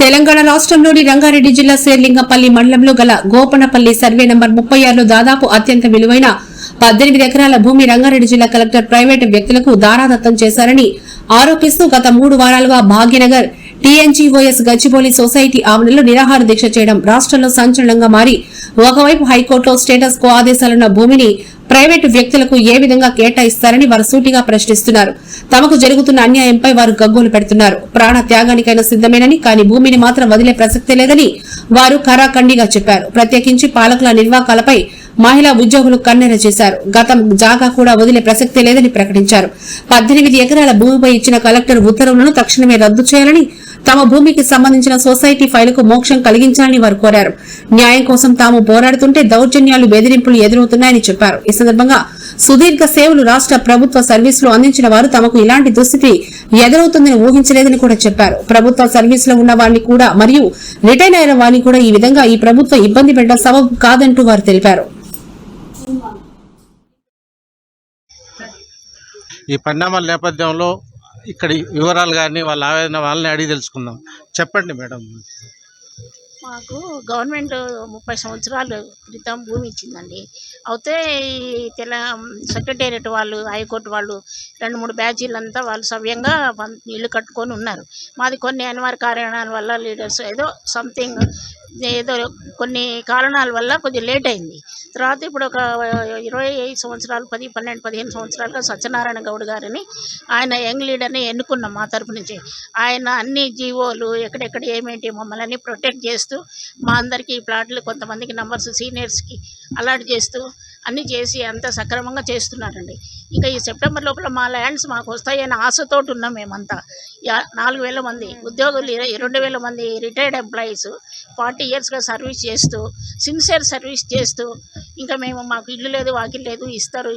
తెలంగాణ రాష్ట్రంలోని రంగారెడ్డి జిల్లా శేర్లింగంపల్లి మండలంలో గల గోపనపల్లి సర్వే నంబర్ 36లో దాదాపు అత్యంత విలువైన 18 ఎకరాల భూమి రంగారెడ్డి జిల్లా కలెక్టర్ ప్రైవేటు వ్యక్తులకు దారాదత్తం చేశారని ఆరోపిస్తూ గత 3 వారాలుగా భాగ్యనగర్ టీఎన్జీఓఎస్ గచ్చిబౌలి సొసైటీ ఆవరణలో నిరాహార దీక్ష చేయడం రాష్ట్రంలో సంచలనంగా మారి ఒకవైపు హైకోర్టులో స్టేటస్ కో ఆదేశాలున్న భూమిని ప్రైవేటు వ్యక్తులకు ఏ విధంగా కేటాయిస్తారని వారు సూటిగా ప్రశ్నిస్తున్నారు. తమకు జరుగుతున్న అన్యాయంపై వారు గగ్గోలు పెడుతున్నారు. ప్రాణ త్యాగానికైనా సిద్దమేనని, కానీ భూమిని మాత్రం వదిలే ప్రసక్తే లేదని వారు ఖరాఖండిగా చెప్పారు. ప్రత్యేకించి పాలకుల నిర్వాకాలపై మహిళా ఉద్యోగులు కన్నెర చేశారు. గతం జాగా కూడా వదిలే ప్రసక్తే లేదని ప్రకటించారు. 18 ఎకరాల భూమిపై ఇచ్చిన కలెక్టర్ ఉత్తర్వులను తక్షణమే రద్దు చేయాలని, తమ భూమికి సంబంధించిన సొసైటీ ఫైలుకు మోక్షం కలిగించాలని వారు కోరారు. న్యాయం కోసం తాము పోరాడుతుంటే దౌర్జన్యాలు, బెదిరింపులు ఎదురవుతున్నాయని చెప్పారు. ఈ సందర్భంగా సుదీర్ఘ సేవలు రాష్ట్ర ప్రభుత్వ సర్వీసులు అందించిన వారు తమకు ఇలాంటి దుస్థితి ఎదురవుతుందని ఊహించలేదని కూడా చెప్పారు. ప్రభుత్వ సర్వీసులో ఉన్న వారిని కూడా మరియు రిటైర్ అయిన వారిని కూడా ఈ విధంగా ఈ ప్రభుత్వం ఇబ్బంది పెట్టడం సబబు కాదంటూ వారు తెలిపారు. ఈ పరిణామాల నేపథ్యంలో ఇక్కడ వివరాలు కానీ వాళ్ళ ఆవేదన వాళ్ళని అడిగి తెలుసుకుందాం. చెప్పండి మేడం. మాకు గవర్నమెంట్ 30 సంవత్సరాల క్రితం భూమి ఇచ్చిందండి. అయితే ఈ సెక్రటేరియట్ వాళ్ళు, హైకోర్టు వాళ్ళు 2-3 బ్యాచీలంతా వాళ్ళు సవ్యంగా ఇల్లు కట్టుకొని ఉన్నారు. మాది కొన్ని అనివార్య కారణాల వల్ల లీడర్స్ ఏదో కొన్ని కారణాల వల్ల కొంచెం లేట్ అయింది. తర్వాత ఇప్పుడు ఒక 25 సంవత్సరాలు 15 సంవత్సరాలుగా సత్యనారాయణ గౌడ్ గారిని, ఆయన యంగ్ లీడర్ని ఎన్నుకున్నాం మా తరపు నుంచి. ఆయన అన్ని జీవోలు ఎక్కడెక్కడ ఏమేంటి మమ్మల్ని ప్రొటెక్ట్ చేస్తూ మా అందరికీ ప్లాట్లు కొంతమందికి నంబర్స్ సీనియర్స్కి అలాట్ చేస్తూ అన్నీ చేసి అంత సక్రమంగా చేస్తున్నారండి. ఇంకా ఈ సెప్టెంబర్ లోపల మా ల్యాండ్స్ మాకు వస్తాయని ఆశతోటి ఉన్నాం. మేమంతా 4,000 మంది ఉద్యోగులు, 2,000 మంది రిటైర్డ్ ఎంప్లాయీస్ 40 ఇయర్స్గా సర్వీస్ చేస్తూ, సిన్సియర్ సర్వీస్ చేస్తూ, ఇంకా మాకు ఇల్లు లేదు, వాకిల్ లేదు, ఇస్తారు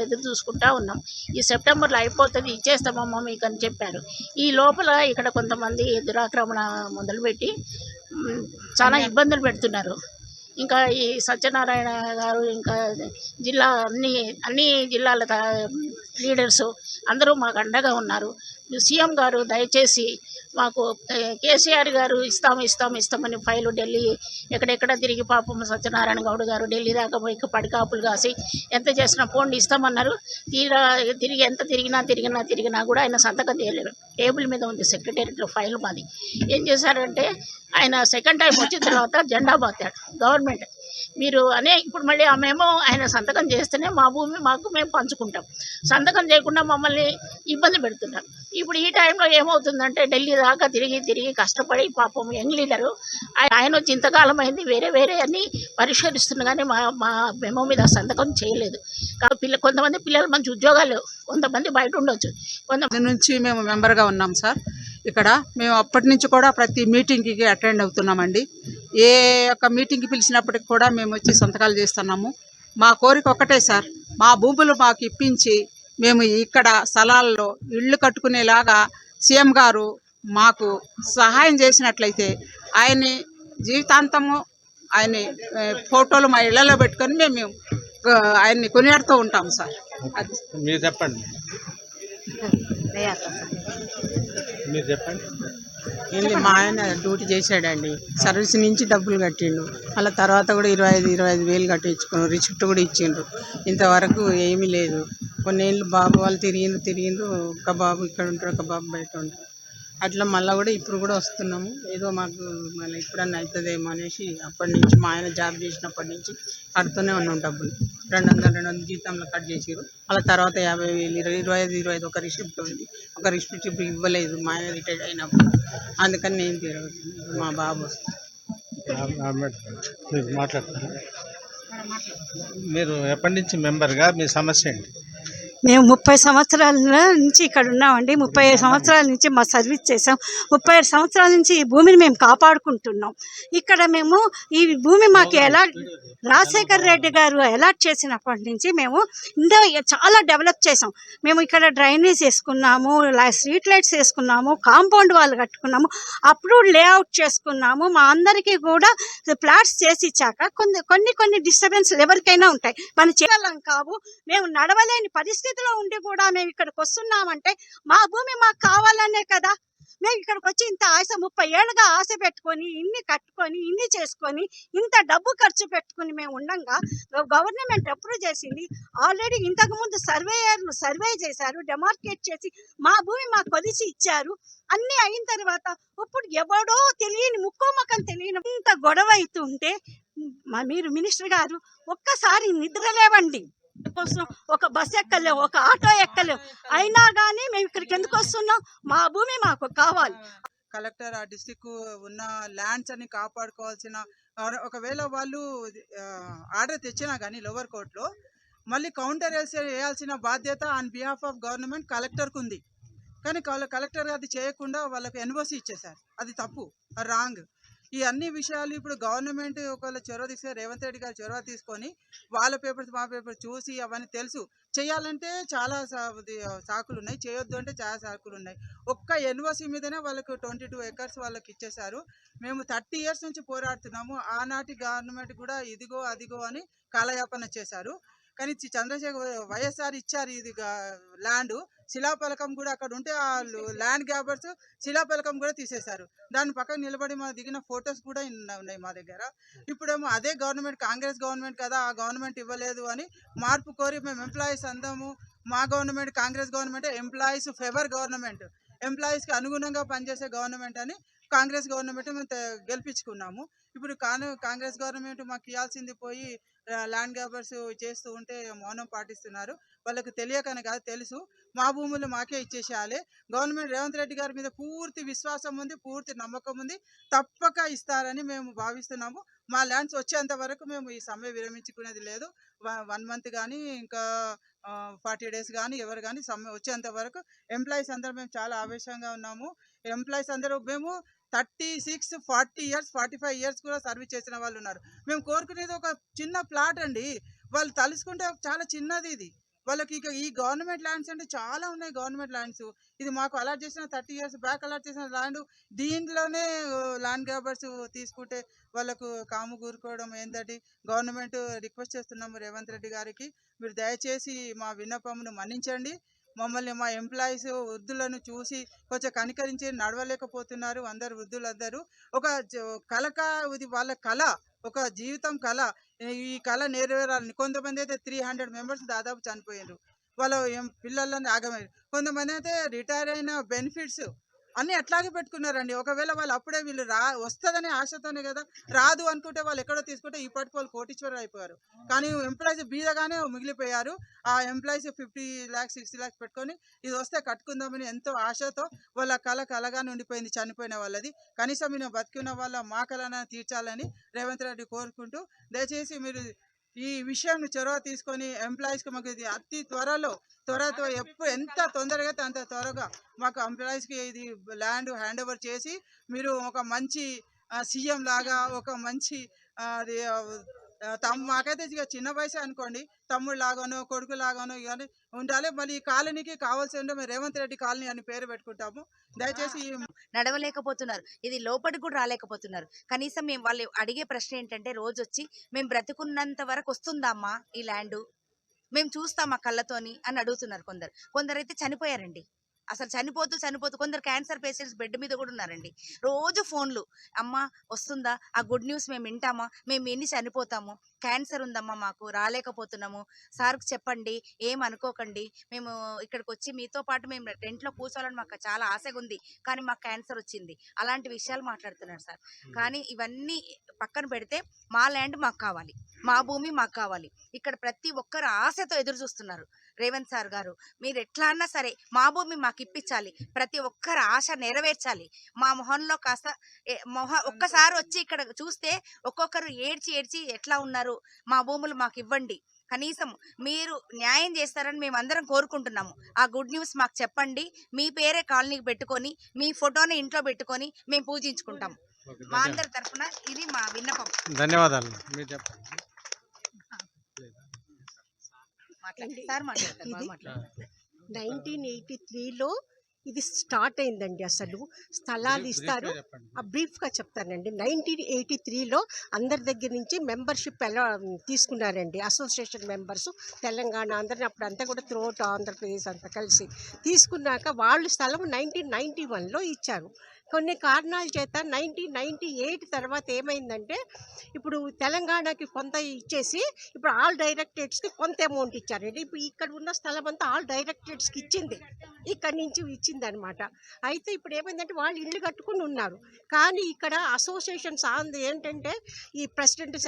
ఎదురు చూసుకుంటా ఉన్నాం. ఈ సెప్టెంబర్లో అయిపోతుంది, ఇచ్చేస్తామమ్మా మీకు అని చెప్పారు. ఈ లోపల ఇక్కడ కొంతమంది దురాక్రమణ మొదలుపెట్టి చాలా ఇబ్బందులు పెడుతున్నారు. ఇంకా ఈ సత్యనారాయణ గారు, ఇంకా జిల్లా అన్ని జిల్లాల లీడర్సు అందరూ మాకు అండగా ఉన్నారు. సీఎం గారు దయచేసి మాకు కేసీఆర్ గారు ఇస్తామని ఫైలు ఢిల్లీ ఎక్కడెక్కడ తిరిగి పాపం సత్యనారాయణ గౌడ్ గారు ఢిల్లీ దాకా పోయి పడికాపులు కాసి ఎంత చేసినా పోండి ఇస్తామన్నారు. తిరిగి ఎంత తిరిగినా కూడా ఆయన సంతకం చేయలేరు. టేబుల్ మీద ఉంది సెక్రటేరియట్లో ఫైల్ మాది. ఏం చేశారంటే ఆయన సెకండ్ టైం వచ్చిన తర్వాత జెండా బాతాడు గవర్నమెంట్. మీరు ఇప్పుడు మళ్ళీ మేము ఆయన సంతకం చేస్తేనే మా భూమి మేము పంచుకుంటాం, సంతకం చేయకుండా మమ్మల్ని ఇబ్బంది పెడుతున్నారు. ఇప్పుడు ఈ టైంలో ఏమవుతుందంటే ఢిల్లీ దాకా తిరిగి కష్టపడి పాపం యంగ్ లీడరు ఆయన వచ్చి ఇంతకాలం అయింది, వేరే అన్ని పరిష్కరిస్తున్నా కానీ మా మెమో మీద సంతకం చేయలేదు. కొంతమంది పిల్లలు మంచి ఉద్యోగాలు, కొంతమంది బయట ఉండొచ్చు. కొంతమంది నుంచి మేము మెంబర్గా ఉన్నాం సార్. ఇక్కడ మేము అప్పటి నుంచి కూడా ప్రతి మీటింగ్కి అటెండ్ అవుతున్నామండి. ఏ ఒక్క మీటింగ్కి పిలిచినప్పటికి కూడా మేము వచ్చి సంతకాలు చేస్తున్నాము. మా కోరిక ఒక్కటే సార్, మా భూములు మాకు ఇప్పించి మేము ఇక్కడ స్థలాల్లో ఇళ్ళు కట్టుకునేలాగా సీఎం గారు మాకు సహాయం చేసినట్లయితే ఆయన్ని జీవితాంతము ఆయన్ని ఫోటోలు మా ఇళ్లలో పెట్టుకొని మేము ఆయన్ని కొనియాడుతూ ఉంటాము సార్. అది మీరు చెప్పండి. మా ఆయన డ్యూటీ చేశాడండి, సర్వీస్ నుంచి డబ్బులు కట్టిండు. అలా తర్వాత కూడా 25 వేలు కట్టించుకున్నాం, రిసిప్ట్ కూడా ఇచ్చిండ్రు. ఇంతవరకు ఏమీ లేదు. కొన్నేళ్ళు బాబు వాళ్ళు తిరిగిండ్రు. ఒక బాబు ఇక్కడ ఉంటారు, ఒక బాబు బయట ఉంటారు. అట్లా మళ్ళీ కూడా ఇప్పుడు కూడా వస్తున్నాము. ఏదో మాకు మళ్ళీ ఇప్పుడన్నా అవుతుందేమో అనేసి అప్పటి నుంచి మా ఆయన జాబ్ చేసినప్పటి నుంచి కడుతూనే ఉన్నాం డబ్బులు. 200 జీతంలో కట్ చేసారు. అలా తర్వాత 50,000, 25 ఒక రిసిప్ట్ ఉంది. ఒక రిసిప్ట్ ఇవ్వలేదు మా ఆయన రిటైర్డ్ అయినప్పుడు. అందుకని నేను తిరగదు మా బాబు మాట్లాడతారు. మీరు ఎప్పటి నుంచి మెంబర్గా మీ సమస్య ఏంటి? మేము 30 సంవత్సరాల నుంచి ఇక్కడ ఉన్నామండి. 30 సంవత్సరాల నుంచి మా సర్వీస్ చేసాం. 30 సంవత్సరాల నుంచి ఈ భూమిని మేము కాపాడుకుంటున్నాం. ఇక్కడ మేము ఈ భూమి మాకు రాజశేఖర్ రెడ్డి గారు అలాట్ చేసినప్పటి నుంచి మేము చాలా డెవలప్ చేసాం. మేము ఇక్కడ డ్రైనేజ్ వేసుకున్నాము, స్ట్రీట్ లైట్స్ వేసుకున్నాము, కాంపౌండ్ వాళ్ళు కట్టుకున్నాము, అప్రూవ్డ్ లేఅవుట్ చేసుకున్నాము. మా అందరికీ కూడా ప్లాట్స్ చేసి ఇచ్చాక కొన్ని డిస్టర్బెన్స్లు ఎవరికైనా ఉంటాయి, మన చేయలం కావు. మేము నడవలేని పరిస్థితిలో ఉండి కూడా మేము ఇక్కడికి వస్తున్నామంటే మా భూమి మాకు కావాలనే కదా. మేము ఇక్కడికి వచ్చి ఇంత ఆశ 30 ఏళ్ళుగా ఆశ పెట్టుకొని ఇన్ని కట్టుకొని ఇన్ని చేసుకొని ఇంత డబ్బు ఖర్చు పెట్టుకుని మేము ఉండంగా గవర్నమెంట్ అప్రూవ్ చేసింది. ఆల్రెడీ ఇంతకుముందు సర్వేయర్లు సర్వే చేశారు, డెమార్కేట్ చేసి మా భూమి మాకు కొలిసి ఇచ్చారు. అన్నీ అయిన తర్వాత ఇప్పుడు ఎవడో తెలియని ముక్కోమకం తెలియని ఇంత గొడవ అవుతుంటే మీరు మినిస్టర్ గారు ఒక్కసారి నిద్రలేవండి. కోసం ఒక బస్ ఎక్కలేము, ఒక ఆటో ఎక్కలేము, అయినా కానీ మేము ఇక్కడికి ఎందుకు వస్తున్నాం? మా భూమి మాకు కావాలి. కలెక్టర్ ఆ డిస్టిక్ ఉన్న ల్యాండ్స్ అని కాపాడుకోవాల్సిన ఒకవేళ వాళ్ళు ఆర్డర్ తెచ్చినా కానీ లోవర్ కోర్టులో మళ్ళీ కౌంటర్ వేయాల్సిన బాధ్యత ఆన్ బిహాఫ్ ఆఫ్ గవర్నమెంట్ కలెక్టర్కు ఉంది. కానీ కలెక్టర్ అది చేయకుండా వాళ్ళకి ఎన్ఓసి ఇచ్చేశారు. అది తప్పు, రాంగ్. ఈ అన్ని విషయాలు ఇప్పుడు గవర్నమెంట్ ఒకవేళ చొరవ తీసుకొని రేవంత్ రెడ్డి గారు చొరవ తీసుకొని వాళ్ళ పేపర్స్ మా పేపర్స్ చూసి అవన్నీ తెలుసు చేయాలంటే చాలా సాకులు ఉన్నాయి, చేయొద్దు అంటే చాలా సాకులు ఉన్నాయి. ఒక్క ఎన్ఓసి మీదనే వాళ్ళకు 22 acres వాళ్ళకి ఇచ్చేశారు. మేము 30 years నుంచి పోరాడుతున్నాము. ఆనాటి గవర్నమెంట్ కూడా ఇదిగో అదిగో అని కాలయాపన చేశారు. కానీ చంద్రశేఖర్ వైఎస్ఆర్ ఇచ్చారు ఇది ల్యాండ్, శిలాఫలకం కూడా అక్కడ ఉంటే ఆ ల్యాండ్ గ్యాబర్స్ శిలాఫలకం కూడా తీసేశారు. దాని పక్కన నిలబడి మా దిగిన ఫొటోస్ కూడా ఉన్నాయి మా దగ్గర. ఇప్పుడేమో అదే గవర్నమెంట్ కాంగ్రెస్ గవర్నమెంట్ కదా, ఆ గవర్నమెంట్ ఇవ్వలేదు అని మార్పు కోరి మేము ఎంప్లాయీస్ అందాము. మా government Congress government employees favour government, ఎంప్లాయీస్కి అనుగుణంగా పనిచేసే గవర్నమెంట్ అని కాంగ్రెస్ గవర్నమెంట్ మేము గెలిపించుకున్నాము. ఇప్పుడు కాంగ్రెస్ గవర్నమెంట్ మాకు ఇవ్వాల్సింది పోయి ల్యాండ్ గ్రాబర్స్ చేస్తూ ఉంటే మౌనం పాటిస్తున్నారు. వాళ్ళకి తెలియకనే కాదు, తెలుసు. మా భూములు మాకే ఇచ్చేసేయాలి. గవర్నమెంట్ రేవంత్ రెడ్డి గారి మీద పూర్తి విశ్వాసం ఉంది, పూర్తి నమ్మకం ఉంది, తప్పక ఇస్తారని మేము భావిస్తున్నాము. మా ల్యాండ్స్ వచ్చేంత వరకు మేము ఈ సమ్మె విరమించుకునేది లేదు. 1 month కానీ ఇంకా 40 days కానీ ఎవరు కానీ సమ్మె వచ్చేంత వరకు ఎంప్లాయీస్ అందరూ మేము చాలా ఆవేశంగా ఉన్నాము. ఎంప్లాయీస్ అందరూ మేము 36, 40 years, 45 years కూడా సర్వీస్ చేసిన వాళ్ళు ఉన్నారు. మేము కోరుకునేది ఒక చిన్న ప్లాట్ అండి. వాళ్ళు తలుసుకుంటే చాలా చిన్నది ఇది. వాళ్ళకి ఇక ఈ గవర్నమెంట్ ల్యాండ్స్ అంటే చాలా ఉన్నాయి. గవర్నమెంట్ ల్యాండ్స్ ఇది మాకు అలాట్ చేసిన 30 years బ్యాక్ అలాట్ చేసిన ల్యాండ్, దీంట్లోనే ల్యాండ్ గ్రాబర్స్ తీసుకుంటే వాళ్ళకు కాము కూరుకోవడం ఏంటంటే గవర్నమెంట్ రిక్వెస్ట్ చేస్తున్నాము రేవంత్ రెడ్డి గారికి, మీరు దయచేసి మా విన్నపమును మన్నించండి. మమ్మల్ని మా ఎంప్లాయీస్ వృద్ధులను చూసి కొంచెం కనికరించి నడవలేకపోతున్నారు. అందరు వృద్ధులందరూ ఒక ఇది వాళ్ళ కళ, ఒక జీవితం కళ. ఈ కళ నెరవేరాలని కొంతమంది అయితే 300 members దాదాపు చనిపోయారు. వాళ్ళ పిల్లలని ఆగమయ్యారు. కొంతమంది అయితే రిటైర్ అయిన బెనిఫిట్స్ అన్నీ అట్లాగే పెట్టుకున్నారండి. ఒకవేళ వాళ్ళు అప్పుడే వీళ్ళు వస్తుందనే ఆశతోనే కదా, రాదు అనుకుంటే వాళ్ళు ఎక్కడో తీసుకుంటే ఇప్పటికి వాళ్ళు కోటీశ్వరులు అయిపోయారు. కానీ ఎంప్లాయీస్ బీదగానే మిగిలిపోయారు. ఆ ఎంప్లాయీస్ 50 lakhs 60 lakhs పెట్టుకొని ఇది వస్తే కట్టుకుందామని ఎంతో ఆశతో వాళ్ళ కళగానే ఉండిపోయింది చనిపోయిన వాళ్ళది. కనీసం మేము బతికిన వాళ్ళ మా కళను తీర్చాలని రేవంత్ రెడ్డి కోరుకుంటూ, దయచేసి మీరు ఈ విషయాన్ని చొరవ తీసుకొని ఎంప్లాయీస్కి మాకు ఇది అతి త్వరతో ఎంత తొందరగా అంత త్వరగా మాకు ఎంప్లాయీస్కి ఇది ల్యాండ్ హ్యాండ్ ఓవర్ చేసి మీరు ఒక మంచి సీఎం లాగా, ఒక మంచి అది మాకైతే ఇక చిన్న వయసే అనుకోండి, తమ్ముడు లాగానో కొడుకు లాగానో కానీ ఉండాలి. మళ్ళీ ఈ కాలనీకి కావాల్సి ఉంటే మేము రేవంత్ రెడ్డి కాలనీ అని పేరు పెట్టుకుంటాము. దయచేసి నడవలేకపోతున్నారు, ఇది లోపలికి కూడా రాలేకపోతున్నారు. కనీసం మేము వాళ్ళు అడిగే ప్రశ్న ఏంటంటే, రోజు వచ్చి మేము బ్రతుకున్నంత వరకు వస్తుందమ్మా ఈ ల్యాండ్, మేము చూస్తాం మా కళ్ళతోని అని అడుగుతున్నారు. కొందరైతే చనిపోయారండి. అసలు చనిపోతూ కొందరు క్యాన్సర్ పేషెంట్స్ బెడ్ మీద కూడా ఉన్నారండి. రోజు ఫోన్లు, అమ్మ వస్తుందా, ఆ గుడ్ న్యూస్ మేము వింటామా, మేము ఎన్ని చనిపోతాము, క్యాన్సర్ ఉందమ్మా మాకు రాలేకపోతున్నాము, సార్కి చెప్పండి, ఏం అనుకోకండి, మేము ఇక్కడికి వచ్చి మీతో పాటు మేము రెంట్లో కూర్చోవాలని మాకు చాలా ఆశగా ఉంది, కానీ మాకు క్యాన్సర్ వచ్చింది, అలాంటి విషయాలు మాట్లాడుతున్నారు సార్. కానీ ఇవన్నీ పక్కన పెడితే మా ల్యాండ్ మాకు కావాలి, మా భూమి మాకు కావాలి. ఇక్కడ ప్రతి ఒక్కరు ఆశతో ఎదురు చూస్తున్నారు. రేవంత్ సార్ గారు, మీరు ఎట్లా అన్నా సరే మా భూమి మాకు ఇప్పించాలి, ప్రతి ఒక్కరు ఆశ నెరవేర్చాలి. మా మొహంలో కాస్త ఒక్కసారి వచ్చి ఇక్కడ చూస్తే ఒక్కొక్కరు ఏడ్చి ఎట్లా ఉన్నారు, మా భూములు మాకు ఇవ్వండి, కనీసం మీరు న్యాయం చేస్తారని మేము అందరం కోరుకుంటున్నాము. ఆ గుడ్ న్యూస్ మాకు చెప్పండి. మీ పేరే కాలనీకి పెట్టుకొని, మీ ఫోటోని ఇంట్లో పెట్టుకొని మేము పూజించుకుంటాము. మా అందరి తరఫున ఇది మా విన్నపం. ధన్యవాదాలు. మీరు చెప్పండి. ఇది 1983లో ఇది స్టార్ట్ అయిందండి. అసలు స్థలాలు ఇస్తారు. బ్రీఫ్గా చెప్తానండి. 1983లో అందరి దగ్గర నుంచి మెంబర్షిప్ ఎలా తీసుకున్నారండి, అసోసియేషన్ మెంబర్స్ తెలంగాణ అందరిని అప్పుడు అంతా కూడా త్రూఅవుట్ ఆంధ్రప్రదేశ్ అంతా కలిసి తీసుకున్నాక వాళ్ళు స్థలం 1991లో ఇచ్చారు. కొన్ని కారణాల చేత 1998 తర్వాత ఏమైందంటే ఇప్పుడు తెలంగాణకి కొంత ఇచ్చేసి ఇప్పుడు ఆల్ డైరెక్టరేట్స్కి కొంత అమౌంట్ ఇచ్చారండి. ఇప్పుడు ఇక్కడ ఉన్న స్థలం అంతా ఆల్ డైరెక్టరేట్స్కి ఇచ్చింది, ఇక్కడి నుంచి ఇచ్చింది అనమాట. అయితే ఇప్పుడు ఏమైందంటే వాళ్ళు ఇల్లు కట్టుకుని ఉన్నారు, కానీ ఇక్కడ అసోసియేషన్స్ ఏంటంటే ఈ ప్రెసిడెంట్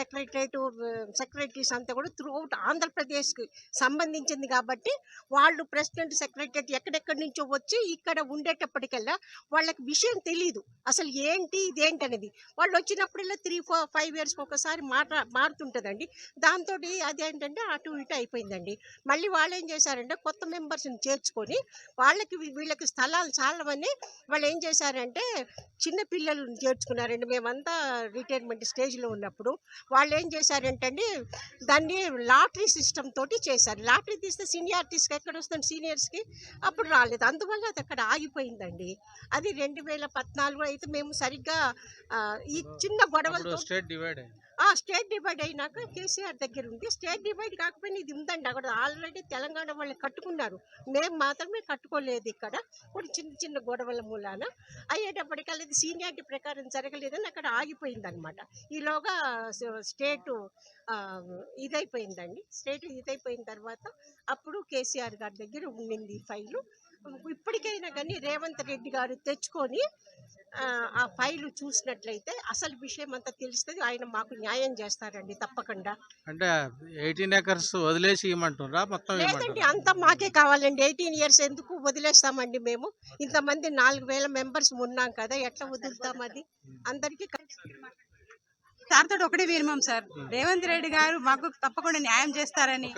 సెక్రటరీస్ అంతా కూడా త్రూఅవుట్ ఆంధ్రప్రదేశ్కి సంబంధించింది కాబట్టి వాళ్ళు ప్రెసిడెంట్ సెక్రటరీ ఎక్కడెక్కడి నుంచో వచ్చి ఇక్కడ ఉండేటప్పటికల్లా వాళ్ళకి విషయం తెలీదు అసలు ఏంటి ఇదేంటి అనేది. వాళ్ళు వచ్చినప్పుడల్లా 3-4-5 years ఒకసారి మారుతుంటుందండి. దాంతో అదేంటంటే అటు ఇటు అయిపోయిందండి. మళ్ళీ వాళ్ళు ఏం చేశారంటే కొత్త మెంబర్స్ని చేర్చుకొని వీళ్ళకి స్థలాలు చాలవని వాళ్ళు ఏం చేశారంటే చిన్న పిల్లలను చేర్చుకున్నారండి. మేమంతా రిటైర్మెంట్ స్టేజ్లో ఉన్నప్పుడు వాళ్ళు ఏం చేశారంటే అండి దాన్ని లాటరీ సిస్టమ్ తోటి చేశారు. లాటరీ తీస్తే సీనియారిటీస్కి ఎక్కడ వస్తుంది, సీనియర్స్కి అప్పుడు రాలేదు. అందువల్ల అది అక్కడ ఆగిపోయిందండి. అది 2014 అయితే మేము సరిగ్గా ఈ చిన్న గొడవలతో స్టేట్ డివైడ్ అయినాక కేసీఆర్ దగ్గర ఉంది. స్టేట్ డివైడ్ కాకపోయినా ఇది ఉందండి, అక్కడ ఆల్రెడీ తెలంగాణ వాళ్ళు కట్టుకున్నారు, మేము మాత్రమే కట్టుకోలేదు. ఇక్కడ కొన్ని చిన్న చిన్న గొడవల మూలాన అయ్యేటప్పటికల్లా ఇది సీనియారిటీ ప్రకారం జరగలేదని అక్కడ ఆగిపోయింది అనమాట. ఈలోగా స్టేటు ఇదైపోయిందండి. స్టేట్ ఇదైపోయిన తర్వాత అప్పుడు కేసీఆర్ గారి దగ్గర ఉండింది ఫైలు. ఇప్పటికైనా కానీ రేవంత్ రెడ్డి గారు తెచ్చుకొని ఆ ఫైలు చూసినట్లయితే అసలు విషయం అంతా తెలుస్తుంది. ఆయన మాకు న్యాయం చేస్తారండి తప్పకుండా. అంటే 18 acres వదిలేసి ఇవ్వమంటున్నారా మొత్తం? లేదండి, అంతా మాకే కావాలండి. 18 years ఎందుకు వదిలేస్తామండి? మేము ఇంతమంది 4000 మెంబర్స్ ఉన్నాం కదా, ఎట్లా వదులుతాం? అది అందరికీ సార్తో ఒకటే వినమాం సార్, రేవంత్ రెడ్డి గారు మాకు తప్పకుండా న్యాయం చేస్తారని.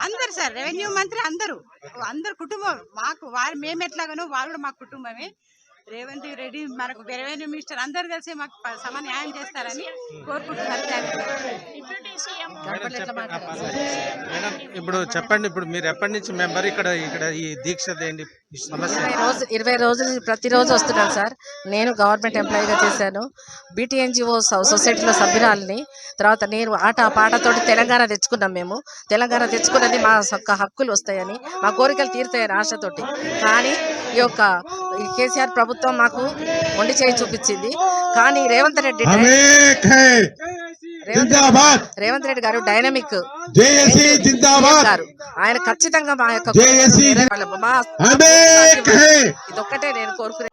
అందరు సార్, రెవెన్యూ మంత్రి అందరు కుటుంబం మాకు, మేము ఎట్లాగానో వాళ్ళు కూడా మా కుటుంబమే. రేవంత్ రెడ్డి మనకు రెవెన్యూ మినిస్టర్ అందరు కలిసి మాకు సమ న్యాయం చేస్తారని కోరుకుంటున్నారు. మేడం ఇప్పుడు చెప్పండి, ఇప్పుడు మీరు ఎప్పటి నుంచి మెంబర్ ఇక్కడ ఈ దీక్ష ఏంటి సమస్య? 20 రోజులు ప్రతిరోజు వస్తున్నాను సార్. నేను గవర్నమెంట్ ఎంప్లాయీగా చేశాను, BTNGO సొసైటీలో సభ్యురాలని. తర్వాత నేను ఆట పాటతోటి తెలంగాణ తెచ్చుకున్నాం. మేము తెలంగాణ తెచ్చుకున్నది మా హక్కులు వస్తాయని, మా కోరికలు తీరుతాయని ఆశతోటి. కానీ ఈ కేసీఆర్ ప్రభుత్వం మాకు మొండి చేయి చూపించింది. కానీ రేవంత్ రెడ్డి గారు డైనమిక్ గారు, ఆయన ఖచ్చితంగా మా యొక్క ఇదొక్కటే నేను కోరుకునే.